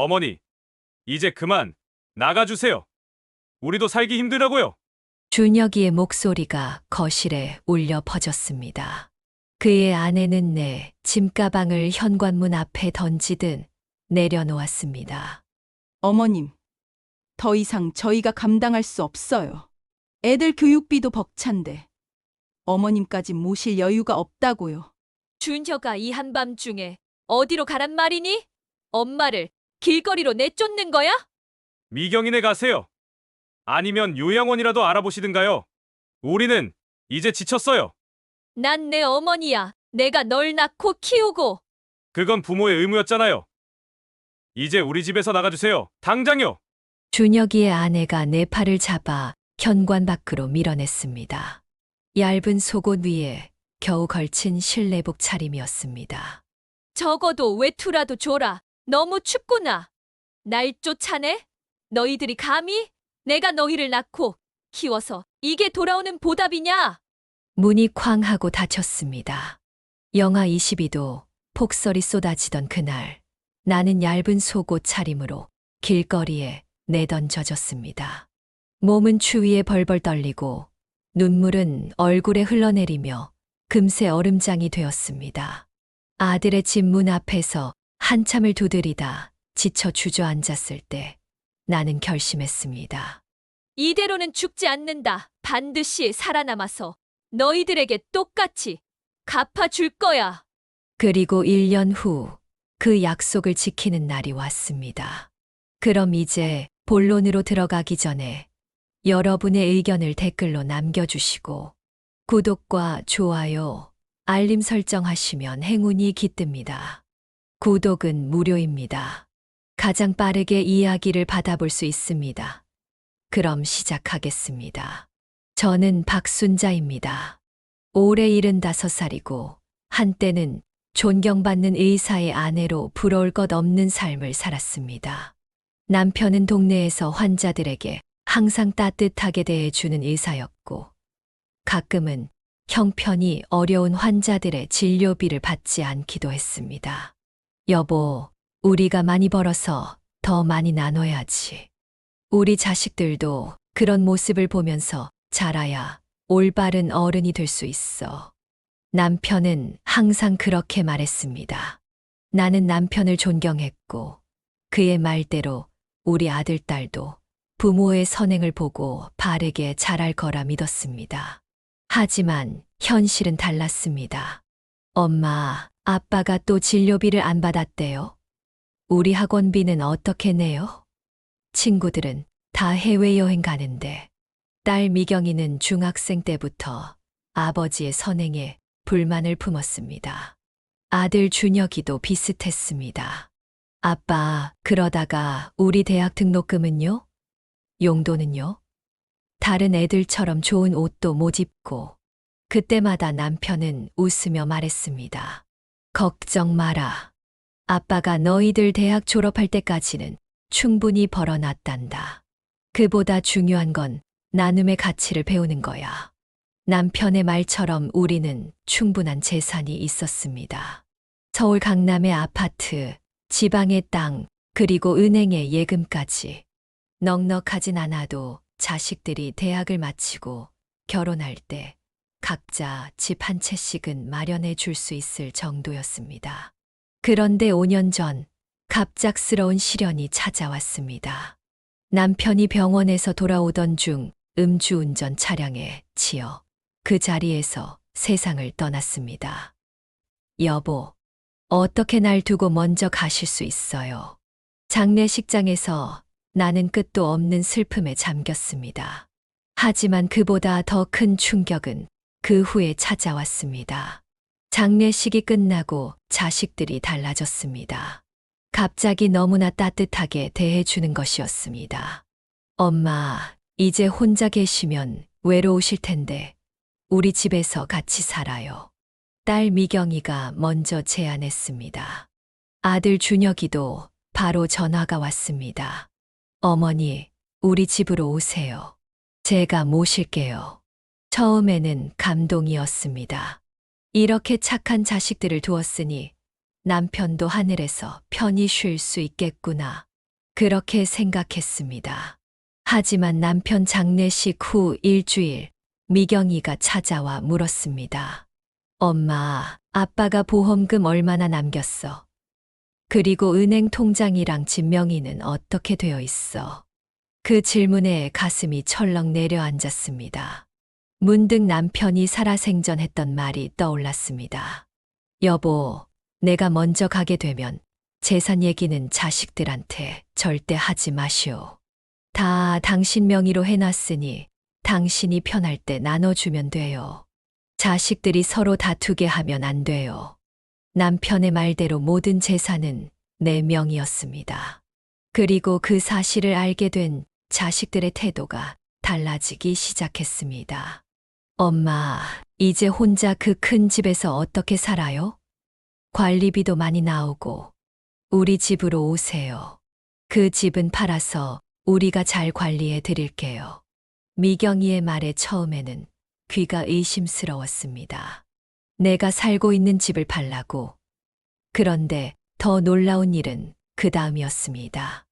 어머니, 이제 그만 나가주세요. 우리도 살기 힘들다고요. 준혁이의 목소리가 거실에 울려 퍼졌습니다. 그의 아내는 내 짐가방을 현관문 앞에 던지듯 내려놓았습니다. 어머님, 더 이상 저희가 감당할 수 없어요. 애들 교육비도 벅찬데 어머님까지 모실 여유가 없다고요. 준혁아, 이 한밤중에 어디로 가란 말이니? 엄마를 길거리로 내쫓는 거야? 미경이네 가세요. 아니면 요양원이라도 알아보시든가요. 우리는 이제 지쳤어요. 난 내 어머니야. 내가 널 낳고 키우고. 그건 부모의 의무였잖아요. 이제 우리 집에서 나가주세요. 당장요. 준혁이의 아내가 내 팔을 잡아 현관 밖으로 밀어냈습니다. 얇은 속옷 위에 겨우 걸친 실내복 차림이었습니다. 적어도 외투라도 줘라. 너무 춥구나. 날 쫓아내? 너희들이 감히? 내가 너희를 낳고 키워서 이게 돌아오는 보답이냐? 문이 쾅 하고 닫혔습니다. 영하 22도 폭설이 쏟아지던 그날, 나는 얇은 속옷 차림으로 길거리에 내던져졌습니다. 몸은 추위에 벌벌 떨리고 눈물은 얼굴에 흘러내리며 금세 얼음장이 되었습니다. 아들의 집 문 앞에서 한참을 두드리다 지쳐 주저앉았을 때 나는 결심했습니다. 이대로는 죽지 않는다. 반드시 살아남아서 너희들에게 똑같이 갚아줄 거야. 그리고 1년 후 그 약속을 지키는 날이 왔습니다. 그럼 이제 본론으로 들어가기 전에 여러분의 의견을 댓글로 남겨주시고 구독과 좋아요, 알림 설정하시면 행운이 깃듭니다. 구독은 무료입니다. 가장 빠르게 이야기를 받아볼 수 있습니다. 그럼 시작하겠습니다. 저는 박순자입니다. 올해 75살이고 한때는 존경받는 의사의 아내로 부러울 것 없는 삶을 살았습니다. 남편은 동네에서 환자들에게 항상 따뜻하게 대해주는 의사였고 가끔은 형편이 어려운 환자들의 진료비를 받지 않기도 했습니다. 여보, 우리가 많이 벌어서 더 많이 나눠야지. 우리 자식들도 그런 모습을 보면서 자라야 올바른 어른이 될 수 있어. 남편은 항상 그렇게 말했습니다. 나는 남편을 존경했고 그의 말대로 우리 아들, 딸도 부모의 선행을 보고 바르게 자랄 거라 믿었습니다. 하지만 현실은 달랐습니다. 엄마, 아빠가 또 진료비를 안 받았대요. 우리 학원비는 어떻게 내요? 친구들은 다 해외여행 가는데 딸 미경이는 중학생 때부터 아버지의 선행에 불만을 품었습니다. 아들 준혁이도 비슷했습니다. 아빠, 그러다가 우리 대학 등록금은요? 용돈은요? 다른 애들처럼 좋은 옷도 못 입고 그때마다 남편은 웃으며 말했습니다. 걱정 마라. 아빠가 너희들 대학 졸업할 때까지는 충분히 벌어놨단다. 그보다 중요한 건 나눔의 가치를 배우는 거야. 남편의 말처럼 우리는 충분한 재산이 있었습니다. 서울 강남의 아파트, 지방의 땅, 그리고 은행의 예금까지. 넉넉하진 않아도 자식들이 대학을 마치고 결혼할 때 각자 집 한 채씩은 마련해 줄 수 있을 정도였습니다. 그런데 5년 전 갑작스러운 시련이 찾아왔습니다. 남편이 병원에서 돌아오던 중 음주운전 차량에 치여 그 자리에서 세상을 떠났습니다. 여보, 어떻게 날 두고 먼저 가실 수 있어요? 장례식장에서 나는 끝도 없는 슬픔에 잠겼습니다. 하지만 그보다 더 큰 충격은 그 후에 찾아왔습니다. 장례식이 끝나고 자식들이 달라졌습니다. 갑자기 너무나 따뜻하게 대해주는 것이었습니다. 엄마, 이제 혼자 계시면 외로우실 텐데 우리 집에서 같이 살아요. 딸 미경이가 먼저 제안했습니다. 아들 준혁이도 바로 전화가 왔습니다. 어머니, 우리 집으로 오세요. 제가 모실게요. 처음에는 감동이었습니다. 이렇게 착한 자식들을 두었으니 남편도 하늘에서 편히 쉴 수 있겠구나. 그렇게 생각했습니다. 하지만 남편 장례식 후 일주일, 미경이가 찾아와 물었습니다. 엄마, 아빠가 보험금 얼마나 남겼어? 그리고 은행 통장이랑 집 명의는 어떻게 되어 있어? 그 질문에 가슴이 철렁 내려앉았습니다. 문득 남편이 살아생전했던 말이 떠올랐습니다. 여보, 내가 먼저 가게 되면 재산 얘기는 자식들한테 절대 하지 마시오. 다 당신 명의로 해놨으니 당신이 편할 때 나눠주면 돼요. 자식들이 서로 다투게 하면 안 돼요. 남편의 말대로 모든 재산은 내 명이었습니다. 그리고 그 사실을 알게 된 자식들의 태도가 달라지기 시작했습니다. 엄마, 이제 혼자 그 큰 집에서 어떻게 살아요? 관리비도 많이 나오고 우리 집으로 오세요. 그 집은 팔아서 우리가 잘 관리해 드릴게요. 미경이의 말에 처음에는 귀가 의심스러웠습니다. 내가 살고 있는 집을 팔라고. 그런데 더 놀라운 일은 그 다음이었습니다.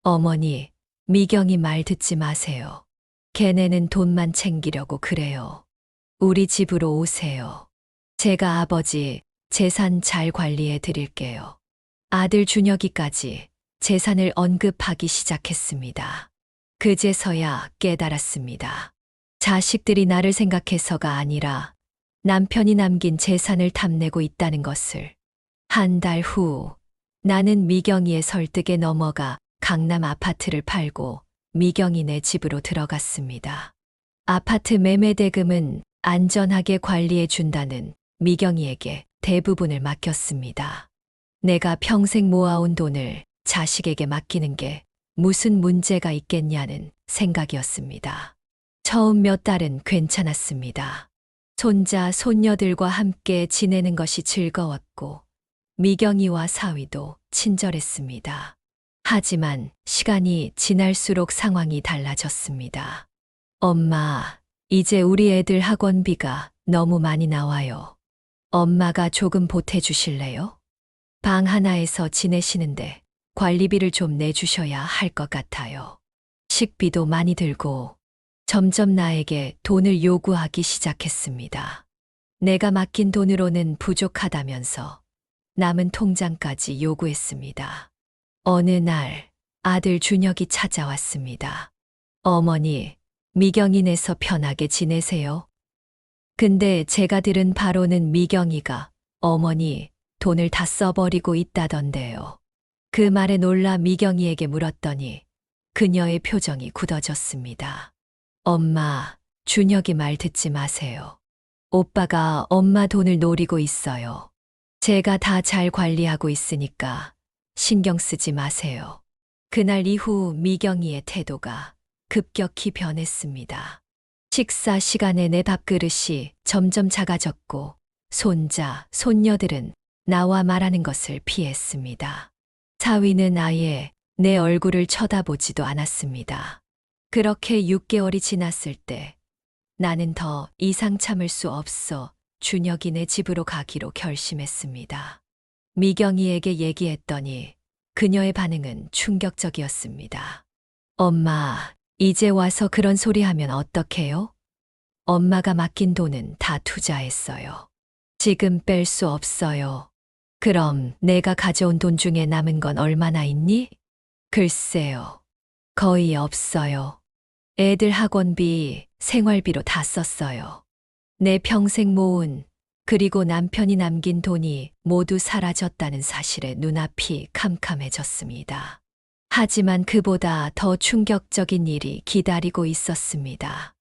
어머니, 미경이 말 듣지 마세요. 걔네는 돈만 챙기려고 그래요. 우리 집으로 오세요. 제가 아버지 재산 잘 관리해 드릴게요. 아들 준혁이까지 재산을 언급하기 시작했습니다. 그제서야 깨달았습니다. 자식들이 나를 생각해서가 아니라 남편이 남긴 재산을 탐내고 있다는 것을. 한 달 후, 나는 미경이의 설득에 넘어가 강남 아파트를 팔고 미경이네 집으로 들어갔습니다. 아파트 매매 대금은 안전하게 관리해 준다는 미경이에게 대부분을 맡겼습니다. 내가 평생 모아온 돈을 자식에게 맡기는 게 무슨 문제가 있겠냐는 생각이었습니다. 처음 몇 달은 괜찮았습니다. 손자, 손녀들과 함께 지내는 것이 즐거웠고 미경이와 사위도 친절했습니다. 하지만 시간이 지날수록 상황이 달라졌습니다. 엄마, 이제 우리 애들 학원비가 너무 많이 나와요. 엄마가 조금 보태주실래요? 방 하나에서 지내시는데 관리비를 좀 내주셔야 할 것 같아요. 식비도 많이 들고 점점 나에게 돈을 요구하기 시작했습니다. 내가 맡긴 돈으로는 부족하다면서 남은 통장까지 요구했습니다. 어느 날 아들 준혁이 찾아왔습니다. 어머니, 미경이네서 편하게 지내세요. 근데 제가 들은 바로는 미경이가 어머니 돈을 다 써버리고 있다던데요. 그 말에 놀라 미경이에게 물었더니 그녀의 표정이 굳어졌습니다. 엄마, 준혁이 말 듣지 마세요. 오빠가 엄마 돈을 노리고 있어요. 제가 다 잘 관리하고 있으니까 신경 쓰지 마세요. 그날 이후 미경이의 태도가 급격히 변했습니다. 식사 시간에 내 밥그릇이 점점 작아졌고 손자, 손녀들은 나와 말하는 것을 피했습니다. 사위는 아예 내 얼굴을 쳐다보지도 않았습니다. 그렇게 6개월이 지났을 때 나는 더 이상 참을 수 없어 준혁이네 집으로 가기로 결심했습니다. 미경이에게 얘기했더니 그녀의 반응은 충격적이었습니다. 엄마, 이제 와서 그런 소리 하면 어떡해요? 엄마가 맡긴 돈은 다 투자했어요. 지금 뺄 수 없어요. 그럼 내가 가져온 돈 중에 남은 건 얼마나 있니? 글쎄요. 거의 없어요. 애들 학원비, 생활비로 다 썼어요. 내 평생 모은, 그리고 남편이 남긴 돈이 모두 사라졌다는 사실에 눈앞이 캄캄해졌습니다. 하지만 그보다 더 충격적인 일이 기다리고 있었습니다.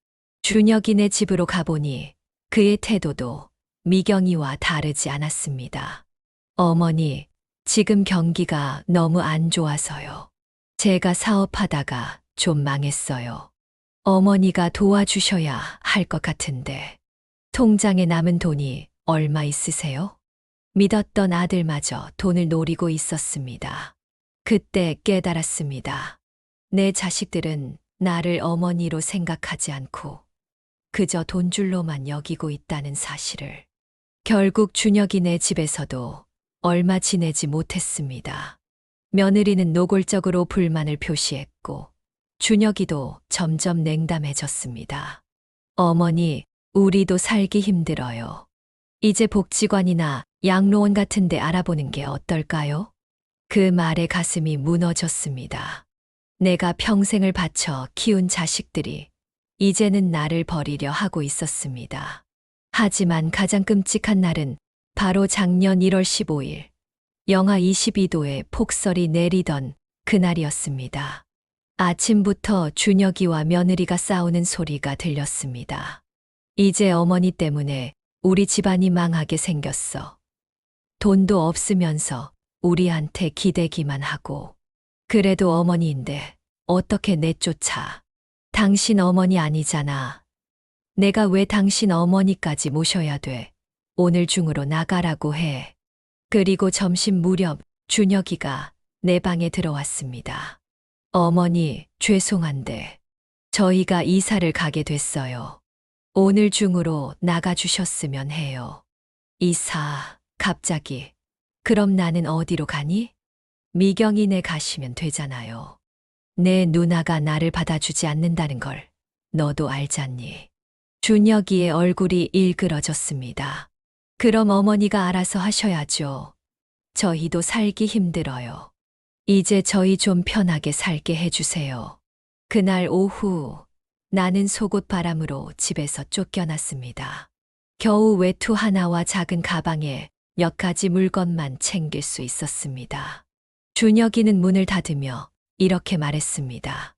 준혁이네 집으로 가보니 그의 태도도 미경이와 다르지 않았습니다. 어머니, 지금 경기가 너무 안 좋아서요. 제가 사업하다가 좀 망했어요. 어머니가 도와주셔야 할 것 같은데. 통장에 남은 돈이 얼마 있으세요? 믿었던 아들마저 돈을 노리고 있었습니다. 그때 깨달았습니다. 내 자식들은 나를 어머니로 생각하지 않고 그저 돈줄로만 여기고 있다는 사실을. 결국 준혁이네 집에서도 얼마 지내지 못했습니다. 며느리는 노골적으로 불만을 표시했고 준혁이도 점점 냉담해졌습니다. 어머니, 우리도 살기 힘들어요. 이제 복지관이나 양로원 같은 데 알아보는 게 어떨까요? 그 말에 가슴이 무너졌습니다. 내가 평생을 바쳐 키운 자식들이 이제는 나를 버리려 하고 있었습니다. 하지만 가장 끔찍한 날은 바로 작년 1월 15일, 영하 22도의 폭설이 내리던 그날이었습니다. 아침부터 준혁이와 며느리가 싸우는 소리가 들렸습니다. 이제 어머니 때문에 우리 집안이 망하게 생겼어. 돈도 없으면서 우리한테 기대기만 하고. 그래도 어머니인데 어떻게 내쫓아. 당신 어머니 아니잖아. 내가 왜 당신 어머니까지 모셔야 돼. 오늘 중으로 나가라고 해. 그리고 점심 무렵 준혁이가 내 방에 들어왔습니다. 어머니, 죄송한데 저희가 이사를 가게 됐어요. 오늘 중으로 나가주셨으면 해요. 이사, 갑자기. 그럼 나는 어디로 가니? 미경이네 가시면 되잖아요. 내 누나가 나를 받아주지 않는다는 걸 너도 알잖니. 준혁이의 얼굴이 일그러졌습니다. 그럼 어머니가 알아서 하셔야죠. 저희도 살기 힘들어요. 이제 저희 좀 편하게 살게 해주세요. 그날 오후 나는 속옷 바람으로 집에서 쫓겨났습니다. 겨우 외투 하나와 작은 가방에 몇 가지 물건만 챙길 수 있었습니다. 준혁이는 문을 닫으며 이렇게 말했습니다.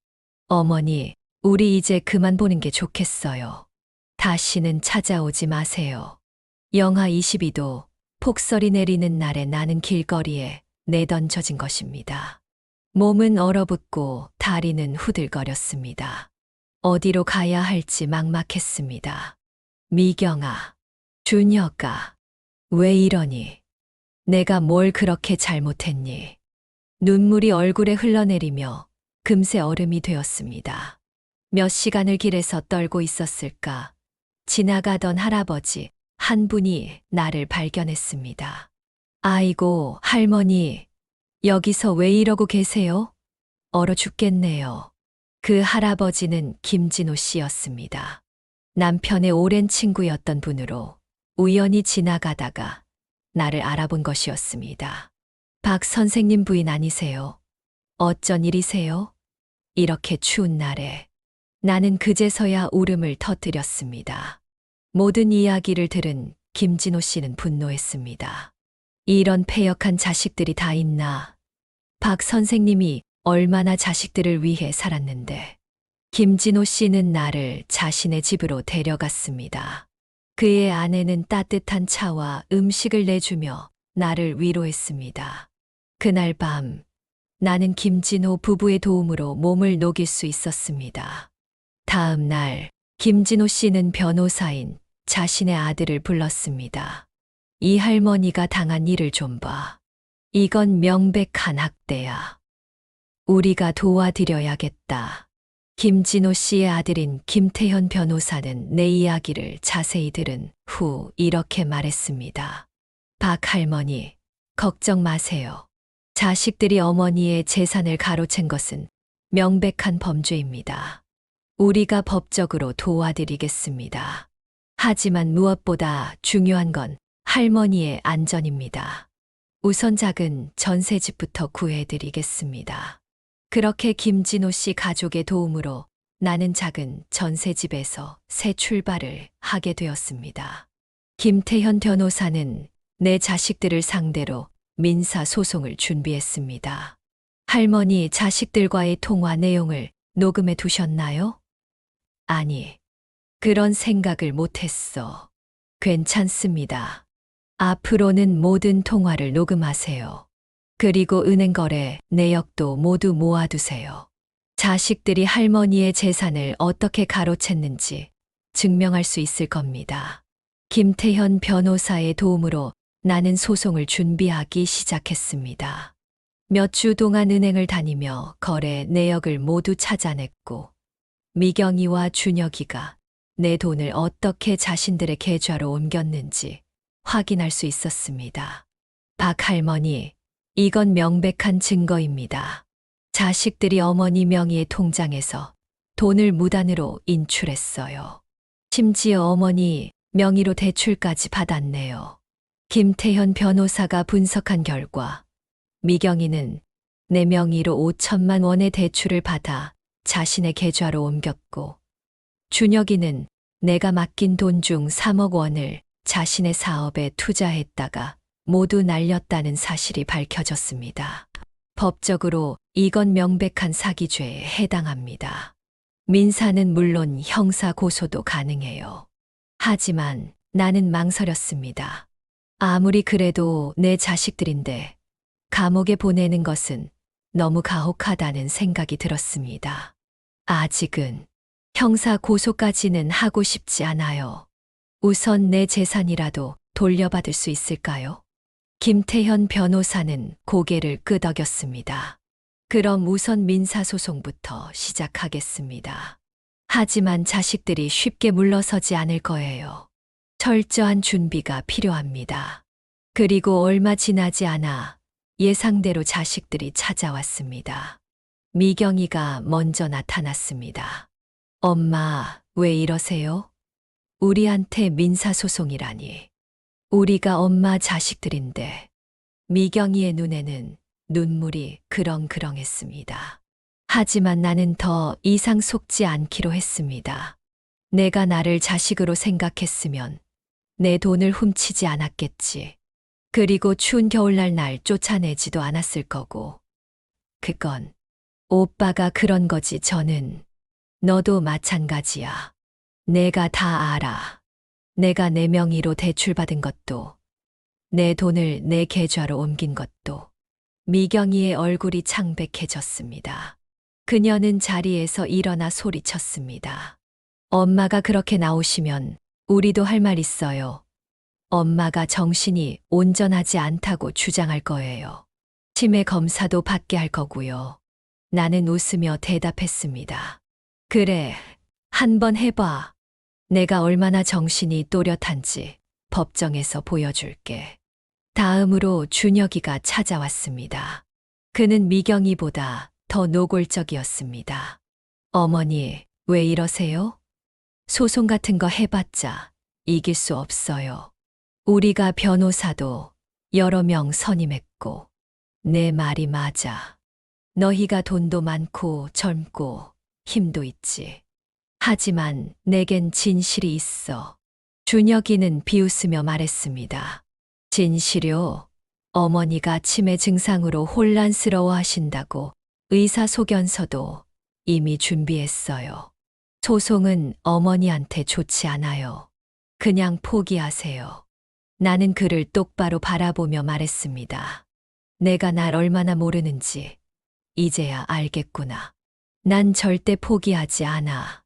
어머니, 우리 이제 그만 보는 게 좋겠어요. 다시는 찾아오지 마세요. 영하 22도, 폭설이 내리는 날에 나는 길거리에 내던져진 것입니다. 몸은 얼어붙고 다리는 후들거렸습니다. 어디로 가야 할지 막막했습니다. 미경아, 준혁아, 왜 이러니? 내가 뭘 그렇게 잘못했니? 눈물이 얼굴에 흘러내리며 금세 얼음이 되었습니다. 몇 시간을 길에서 떨고 있었을까? 지나가던 할아버지 한 분이 나를 발견했습니다. 아이고, 할머니, 여기서 왜 이러고 계세요? 얼어 죽겠네요. 그 할아버지는 김진호 씨였습니다. 남편의 오랜 친구였던 분으로 우연히 지나가다가 나를 알아본 것이었습니다. 박 선생님 부인 아니세요? 어쩐 일이세요? 이렇게 추운 날에 나는 그제서야 울음을 터뜨렸습니다. 모든 이야기를 들은 김진호 씨는 분노했습니다. 이런 패역한 자식들이 다 있나? 박 선생님이 얼마나 자식들을 위해 살았는데. 김진호 씨는 나를 자신의 집으로 데려갔습니다. 그의 아내는 따뜻한 차와 음식을 내주며 나를 위로했습니다. 그날 밤 나는 김진호 부부의 도움으로 몸을 녹일 수 있었습니다. 다음 날 김진호 씨는 변호사인 자신의 아들을 불렀습니다. 이 할머니가 당한 일을 좀 봐. 이건 명백한 학대야. 우리가 도와드려야겠다. 김진호 씨의 아들인 김태현 변호사는 내 이야기를 자세히 들은 후 이렇게 말했습니다. 박 할머니, 걱정 마세요. 자식들이 어머니의 재산을 가로챈 것은 명백한 범죄입니다. 우리가 법적으로 도와드리겠습니다. 하지만 무엇보다 중요한 건 할머니의 안전입니다. 우선 작은 전셋집부터 구해드리겠습니다. 그렇게 김진호 씨 가족의 도움으로 나는 작은 전셋집에서 새 출발을 하게 되었습니다. 김태현 변호사는 내 자식들을 상대로 민사 소송을 준비했습니다. 할머니, 자식들과의 통화 내용을 녹음해 두셨나요? 아니, 그런 생각을 못했어. 괜찮습니다. 앞으로는 모든 통화를 녹음하세요. 그리고 은행 거래 내역도 모두 모아두세요. 자식들이 할머니의 재산을 어떻게 가로챘는지 증명할 수 있을 겁니다. 김태현 변호사의 도움으로 나는 소송을 준비하기 시작했습니다. 몇 주 동안 은행을 다니며 거래 내역을 모두 찾아냈고 미경이와 준혁이가 내 돈을 어떻게 자신들의 계좌로 옮겼는지 확인할 수 있었습니다. 박 할머니, 이건 명백한 증거입니다. 자식들이 어머니 명의의 통장에서 돈을 무단으로 인출했어요. 심지어 어머니 명의로 대출까지 받았네요. 김태현 변호사가 분석한 결과 미경이는 내 명의로 5천만 원의 대출을 받아 자신의 계좌로 옮겼고 준혁이는 내가 맡긴 돈 중 3억 원을 자신의 사업에 투자했다가 모두 날렸다는 사실이 밝혀졌습니다. 법적으로 이건 명백한 사기죄에 해당합니다. 민사는 물론 형사 고소도 가능해요. 하지만 나는 망설였습니다. 아무리 그래도 내 자식들인데 감옥에 보내는 것은 너무 가혹하다는 생각이 들었습니다. 아직은 형사 고소까지는 하고 싶지 않아요. 우선 내 재산이라도 돌려받을 수 있을까요? 김태현 변호사는 고개를 끄덕였습니다. 그럼 우선 민사소송부터 시작하겠습니다. 하지만 자식들이 쉽게 물러서지 않을 거예요. 철저한 준비가 필요합니다. 그리고 얼마 지나지 않아 예상대로 자식들이 찾아왔습니다. 미경이가 먼저 나타났습니다. 엄마, 왜 이러세요? 우리한테 민사소송이라니. 우리가 엄마 자식들인데. 미경이의 눈에는 눈물이 그렁그렁했습니다. 하지만 나는 더 이상 속지 않기로 했습니다. 내가 나를 자식으로 생각했으면 내 돈을 훔치지 않았겠지. 그리고 추운 겨울날 날 쫓아내지도 않았을 거고. 그건 오빠가 그런 거지. 저는 너도 마찬가지야. 내가 다 알아. 내가 내 명의로 대출받은 것도, 내 돈을 내 계좌로 옮긴 것도. 미경이의 얼굴이 창백해졌습니다. 그녀는 자리에서 일어나 소리쳤습니다. 엄마가 그렇게 나오시면 우리도 할 말 있어요. 엄마가 정신이 온전하지 않다고 주장할 거예요. 치매 검사도 받게 할 거고요. 나는 웃으며 대답했습니다. 그래, 한번 해봐. 내가 얼마나 정신이 또렷한지 법정에서 보여줄게. 다음으로 준혁이가 찾아왔습니다. 그는 미경이보다 더 노골적이었습니다. 어머니, 왜 이러세요? 소송 같은 거 해봤자 이길 수 없어요. 우리가 변호사도 여러 명 선임했고, 내 말이 맞아. 너희가 돈도 많고 젊고 힘도 있지. 하지만 내겐 진실이 있어. 준혁이는 비웃으며 말했습니다. 진실요? 어머니가 치매 증상으로 혼란스러워 하신다고 의사소견서도 이미 준비했어요. 소송은 어머니한테 좋지 않아요. 그냥 포기하세요. 나는 그를 똑바로 바라보며 말했습니다. 내가 날 얼마나 모르는지 이제야 알겠구나. 난 절대 포기하지 않아.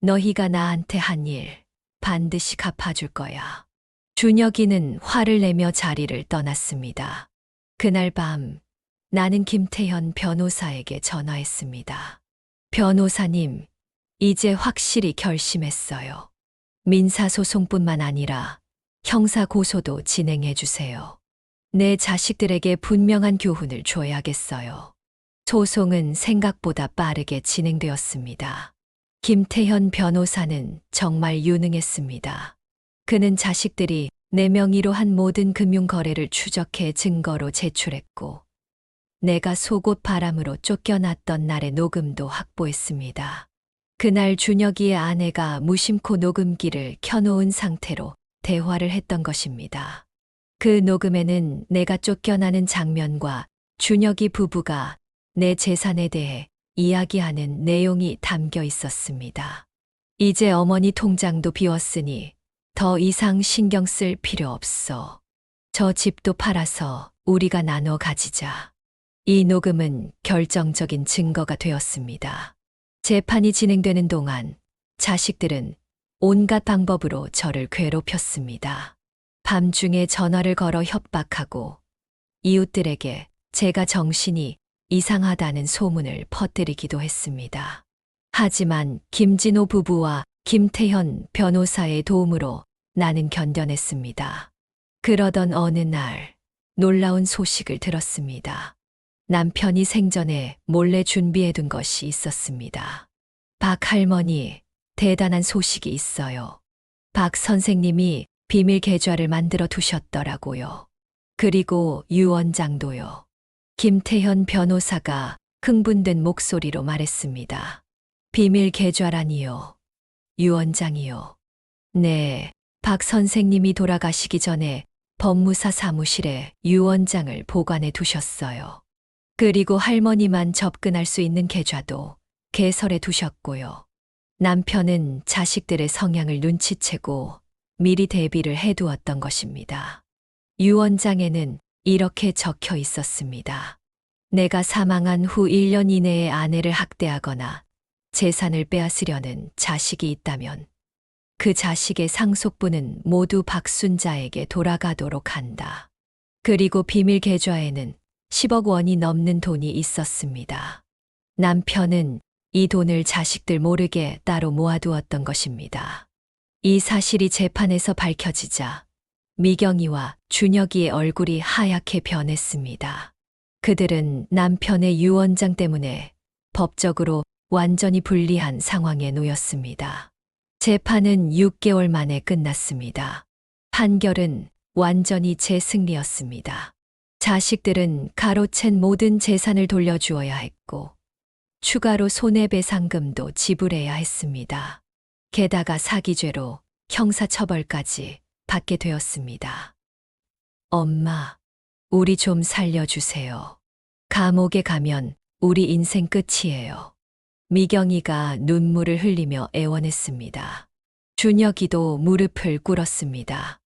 너희가 나한테 한 일 반드시 갚아줄 거야. 준혁이는 화를 내며 자리를 떠났습니다. 그날 밤 나는 김태현 변호사에게 전화했습니다. 변호사님, 이제 확실히 결심했어요. 민사소송뿐만 아니라 형사고소도 진행해 주세요. 내 자식들에게 분명한 교훈을 줘야겠어요. 소송은 생각보다 빠르게 진행되었습니다. 김태현 변호사는 정말 유능했습니다. 그는 자식들이 내 명의로 한 모든 금융거래를 추적해 증거로 제출했고, 내가 속옷 바람으로 쫓겨났던 날의 녹음도 확보했습니다. 그날 준혁이의 아내가 무심코 녹음기를 켜놓은 상태로 대화를 했던 것입니다. 그 녹음에는 내가 쫓겨나는 장면과 준혁이 부부가 내 재산에 대해 이야기하는 내용이 담겨 있었습니다. 이제 어머니 통장도 비웠으니 더 이상 신경 쓸 필요 없어. 저 집도 팔아서 우리가 나눠 가지자. 이 녹음은 결정적인 증거가 되었습니다. 재판이 진행되는 동안 자식들은 온갖 방법으로 저를 괴롭혔습니다. 밤중에 전화를 걸어 협박하고 이웃들에게 제가 정신이 이상하다는 소문을 퍼뜨리기도 했습니다. 하지만 김진호 부부와 김태현 변호사의 도움으로 나는 견뎌냈습니다. 그러던 어느 날 놀라운 소식을 들었습니다. 남편이 생전에 몰래 준비해둔 것이 있었습니다. 박 할머니, 대단한 소식이 있어요. 박 선생님이 비밀 계좌를 만들어 두셨더라고요. 그리고 유 원장도요. 김태현 변호사가 흥분된 목소리로 말했습니다. 비밀 계좌라니요. 유 원장이요. 네, 박 선생님이 돌아가시기 전에 법무사 사무실에 유 원장을 보관해 두셨어요. 그리고 할머니만 접근할 수 있는 계좌도 개설해 두셨고요. 남편은 자식들의 성향을 눈치채고 미리 대비를 해두었던 것입니다. 유 원장에는 이렇게 적혀 있었습니다. 내가 사망한 후 1년 이내에 아내를 학대하거나 재산을 빼앗으려는 자식이 있다면 그 자식의 상속분은 모두 박순자에게 돌아가도록 한다. 그리고 비밀 계좌에는 10억 원이 넘는 돈이 있었습니다. 남편은 이 돈을 자식들 모르게 따로 모아두었던 것입니다. 이 사실이 재판에서 밝혀지자 미경이와 준혁이의 얼굴이 하얗게 변했습니다. 그들은 남편의 유 원장 때문에 법적으로 완전히 불리한 상황에 놓였습니다. 재판은 6개월 만에 끝났습니다. 판결은 완전히 제 승리였습니다. 자식들은 가로챈 모든 재산을 돌려주어야 했고 추가로 손해배상금도 지불해야 했습니다. 게다가 사기죄로 형사처벌까지 받게 되었습니다. 엄마, 우리 좀 살려주세요. 감옥에 가면 우리 인생 끝이에요. 미경이가 눈물을 흘리며 애원했습니다. 준혁이도 무릎을 꿇었습니다.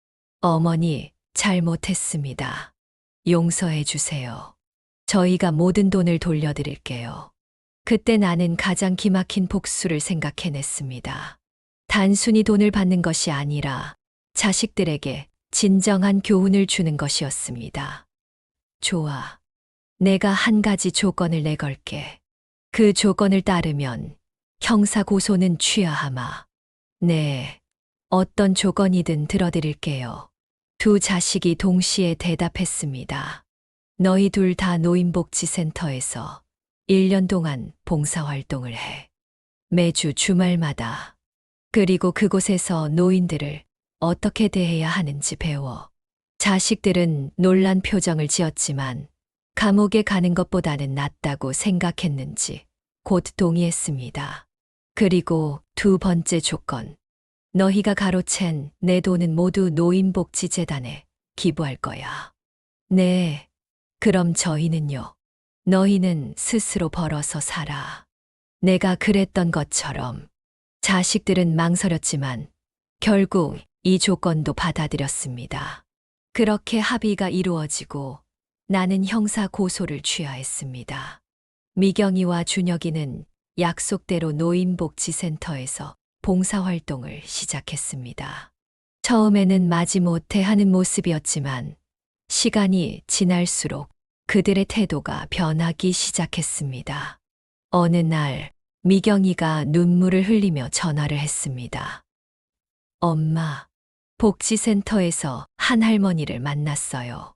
어머니, 잘못했습니다. 용서해 주세요. 저희가 모든 돈을 돌려드릴게요. 그때 나는 가장 기막힌 복수를 생각해냈습니다. 단순히 돈을 받는 것이 아니라 자식들에게 진정한 교훈을 주는 것이었습니다. 좋아. 내가 한 가지 조건을 내걸게. 그 조건을 따르면 형사 고소는 취하하마. 네. 어떤 조건이든 들어드릴게요. 두 자식이 동시에 대답했습니다. 너희 둘 다 노인복지센터에서 1년 동안 봉사활동을 해. 매주 주말마다. 그리고 그곳에서 노인들을 어떻게 대해야 하는지 배워. 자식들은 놀란 표정을 지었지만 감옥에 가는 것보다는 낫다고 생각했는지 곧 동의했습니다. 그리고 두 번째 조건. 너희가 가로챈 내 돈은 모두 노인복지재단에 기부할 거야. 네. 그럼 저희는요. 너희는 스스로 벌어서 살아. 내가 그랬던 것처럼. 자식들은 망설였지만 결국 이 조건도 받아들였습니다. 그렇게 합의가 이루어지고 나는 형사 고소를 취하했습니다. 미경이와 준혁이는 약속대로 노인복지센터에서 봉사활동을 시작했습니다. 처음에는 마지못해 하는 모습이었지만 시간이 지날수록 그들의 태도가 변하기 시작했습니다. 어느 날 미경이가 눈물을 흘리며 전화를 했습니다. 엄마, 복지센터에서 한 할머니를 만났어요.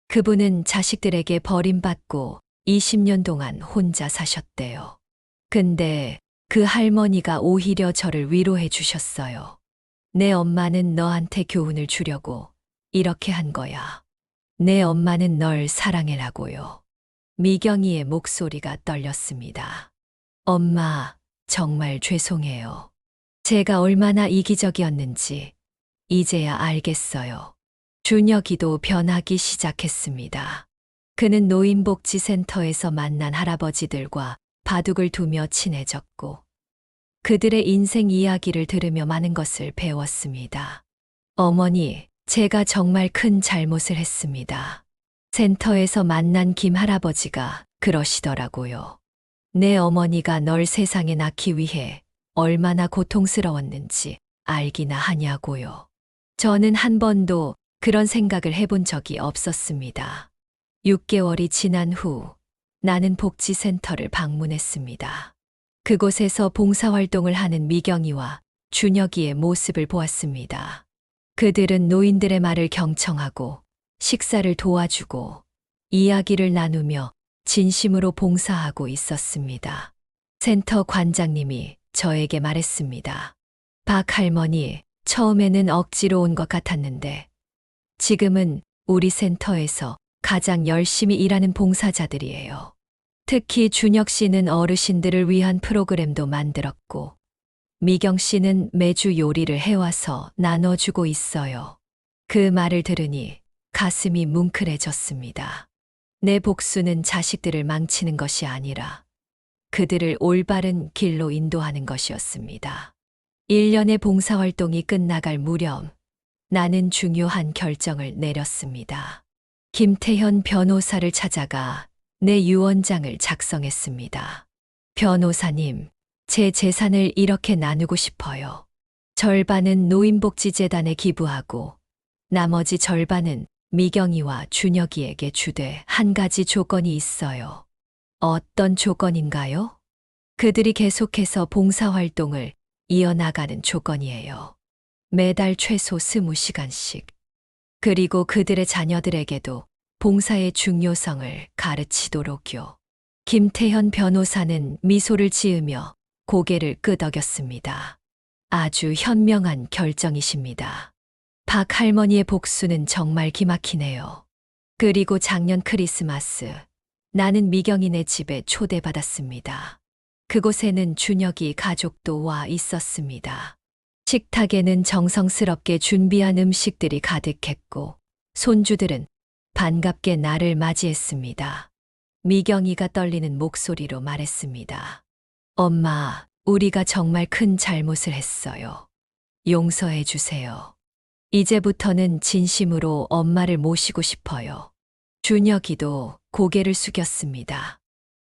그분은 자식들에게 버림받고 20년 동안 혼자 사셨대요. 근데 그 할머니가 오히려 저를 위로해 주셨어요. 내 엄마는 너한테 교훈을 주려고 이렇게 한 거야. 내 엄마는 널 사랑해라고요. 미경이의 목소리가 떨렸습니다. 엄마, 정말 죄송해요. 제가 얼마나 이기적이었는지 이제야 알겠어요. 준혁이도 변하기 시작했습니다. 그는 노인복지센터에서 만난 할아버지들과 바둑을 두며 친해졌고 그들의 인생 이야기를 들으며 많은 것을 배웠습니다. 어머니, 제가 정말 큰 잘못을 했습니다. 센터에서 만난 김 할아버지가 그러시더라고요. 내 어머니가 널 세상에 낳기 위해 얼마나 고통스러웠는지 알기나 하냐고요. 저는 한 번도 그런 생각을 해본 적이 없었습니다. 6개월이 지난 후 나는 복지센터를 방문했습니다. 그곳에서 봉사활동을 하는 미경이와 준혁이의 모습을 보았습니다. 그들은 노인들의 말을 경청하고 식사를 도와주고 이야기를 나누며 진심으로 봉사하고 있었습니다. 센터 관장님이 저에게 말했습니다. 박 할머니, 처음에는 억지로 온 것 같았는데 지금은 우리 센터에서 가장 열심히 일하는 봉사자들이에요. 특히 준혁 씨는 어르신들을 위한 프로그램도 만들었고 미경 씨는 매주 요리를 해와서 나눠주고 있어요. 그 말을 들으니 가슴이 뭉클해졌습니다. 내 복수는 자식들을 망치는 것이 아니라 그들을 올바른 길로 인도하는 것이었습니다. 1년의 봉사활동이 끝나갈 무렵 나는 중요한 결정을 내렸습니다. 김태현 변호사를 찾아가 내 유언장을 작성했습니다. 변호사님, 제 재산을 이렇게 나누고 싶어요. 절반은 노인복지재단에 기부하고 나머지 절반은 미경이와 준혁이에게 주되 한 가지 조건이 있어요. 어떤 조건인가요? 그들이 계속해서 봉사활동을 이어나가는 조건이에요. 매달 최소 20시간씩. 그리고 그들의 자녀들에게도 봉사의 중요성을 가르치도록요. 김태현 변호사는 미소를 지으며 고개를 끄덕였습니다. 아주 현명한 결정이십니다. 박 할머니의 복수는 정말 기막히네요. 그리고 작년 크리스마스, 나는 미경이네 집에 초대받았습니다. 그곳에는 준혁이 가족도 와 있었습니다. 식탁에는 정성스럽게 준비한 음식들이 가득했고 손주들은 반갑게 나를 맞이했습니다. 미경이가 떨리는 목소리로 말했습니다. 엄마, 우리가 정말 큰 잘못을 했어요. 용서해 주세요. 이제부터는 진심으로 엄마를 모시고 싶어요. 준혁이도 고개를 숙였습니다.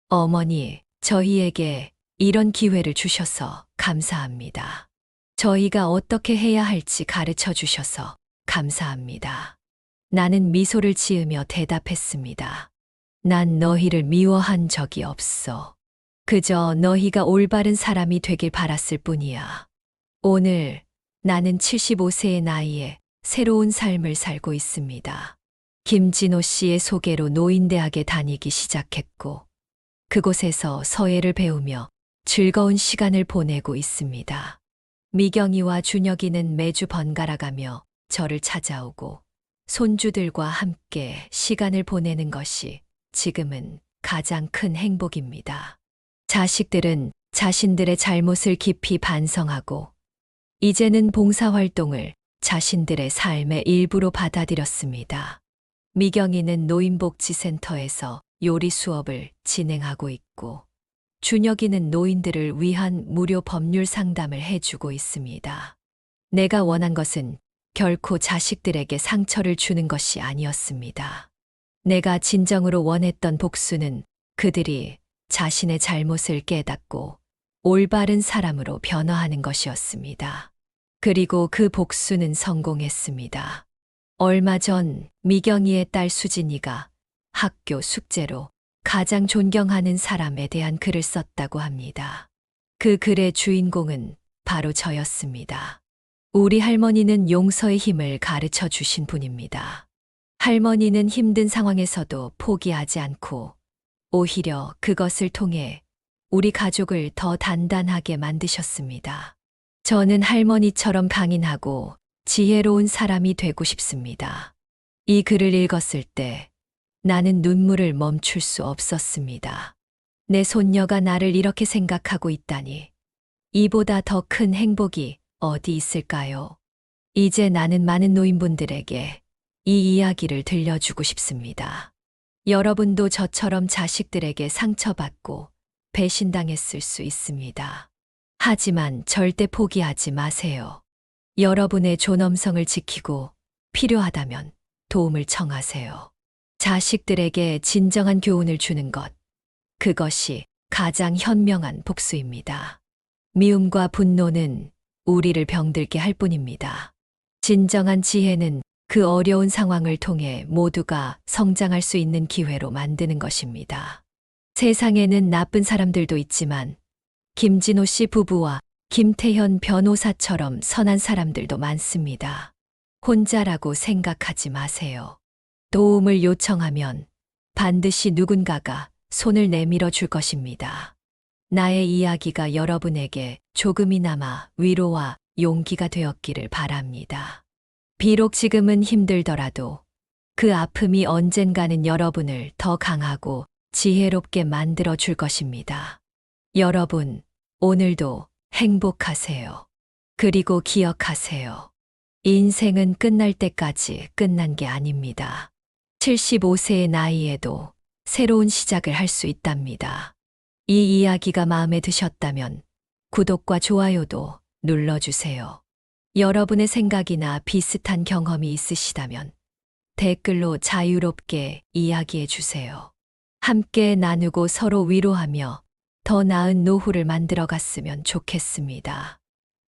어머니, 저희에게 이런 기회를 주셔서 감사합니다. 저희가 어떻게 해야 할지 가르쳐 주셔서 감사합니다. 나는 미소를 지으며 대답했습니다. 난 너희를 미워한 적이 없어. 그저 너희가 올바른 사람이 되길 바랐을 뿐이야. 오늘 나는 75세의 나이에 새로운 삶을 살고 있습니다. 김진호 씨의 소개로 노인대학에 다니기 시작했고 그곳에서 서예를 배우며 즐거운 시간을 보내고 있습니다. 미경이와 준혁이는 매주 번갈아가며 저를 찾아오고 손주들과 함께 시간을 보내는 것이 지금은 가장 큰 행복입니다. 자식들은 자신들의 잘못을 깊이 반성하고 이제는 봉사활동을 자신들의 삶의 일부로 받아들였습니다. 미경이는 노인복지센터에서 요리 수업을 진행하고 있고 준혁이는 노인들을 위한 무료 법률 상담을 해주고 있습니다. 내가 원한 것은 결코 자식들에게 상처를 주는 것이 아니었습니다. 내가 진정으로 원했던 복수는 그들이 자신의 잘못을 깨닫고 올바른 사람으로 변화하는 것이었습니다. 그리고 그 복수는 성공했습니다. 얼마 전 미경이의 딸 수진이가 학교 숙제로 가장 존경하는 사람에 대한 글을 썼다고 합니다. 그 글의 주인공은 바로 저였습니다. 우리 할머니는 용서의 힘을 가르쳐 주신 분입니다. 할머니는 힘든 상황에서도 포기하지 않고 오히려 그것을 통해 우리 가족을 더 단단하게 만드셨습니다. 저는 할머니처럼 강인하고 지혜로운 사람이 되고 싶습니다. 이 글을 읽었을 때 나는 눈물을 멈출 수 없었습니다. 내 손녀가 나를 이렇게 생각하고 있다니. 이보다 더 큰 행복이 어디 있을까요? 이제 나는 많은 노인분들에게 이 이야기를 들려주고 싶습니다. 여러분도 저처럼 자식들에게 상처받고 배신당했을 수 있습니다. 하지만 절대 포기하지 마세요. 여러분의 존엄성을 지키고 필요하다면 도움을 청하세요. 자식들에게 진정한 교훈을 주는 것, 그것이 가장 현명한 복수입니다. 미움과 분노는 우리를 병들게 할 뿐입니다. 진정한 지혜는 그 어려운 상황을 통해 모두가 성장할 수 있는 기회로 만드는 것입니다. 세상에는 나쁜 사람들도 있지만 김진호 씨 부부와 김태현 변호사처럼 선한 사람들도 많습니다. 혼자라고 생각하지 마세요. 도움을 요청하면 반드시 누군가가 손을 내밀어 줄 것입니다. 나의 이야기가 여러분에게 조금이나마 위로와 용기가 되었기를 바랍니다. 비록 지금은 힘들더라도 그 아픔이 언젠가는 여러분을 더 강하고 지혜롭게 만들어 줄 것입니다. 여러분, 오늘도 행복하세요. 그리고 기억하세요. 인생은 끝날 때까지 끝난 게 아닙니다. 75세의 나이에도 새로운 시작을 할 수 있답니다. 이 이야기가 마음에 드셨다면 구독과 좋아요도 눌러주세요. 여러분의 생각이나 비슷한 경험이 있으시다면 댓글로 자유롭게 이야기해 주세요. 함께 나누고 서로 위로하며 더 나은 노후를 만들어 갔으면 좋겠습니다.